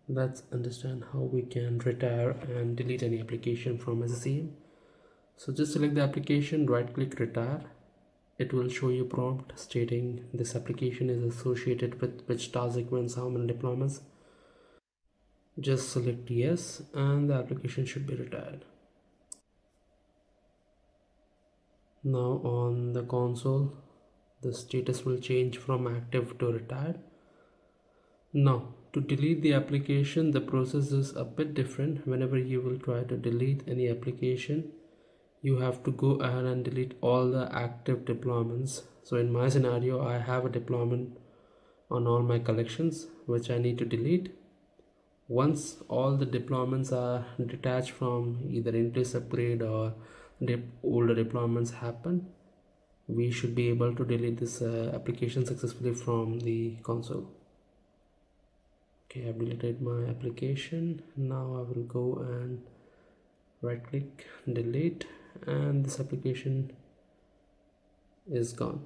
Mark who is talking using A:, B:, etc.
A: Let's understand how we can retire and delete any application from SCCM. So just select the application, right click retire. It will show you prompt stating this application is associated with which task sequence, how many deployments. Just select yes and the application should be retired. Now on the console, the status will change from active to retired. Now to delete the application, the process is a bit different. Whenever you will try to delete any application, you have to go ahead and delete all the active deployments. So in my scenario, I have a deployment on all my collections which I need to delete. Once all the deployments are detached from either in place upgrade or older deployments happen, we should be able to delete this application successfully from the console. Okay, I've deleted my application. Now I will go and right click delete and this application is gone.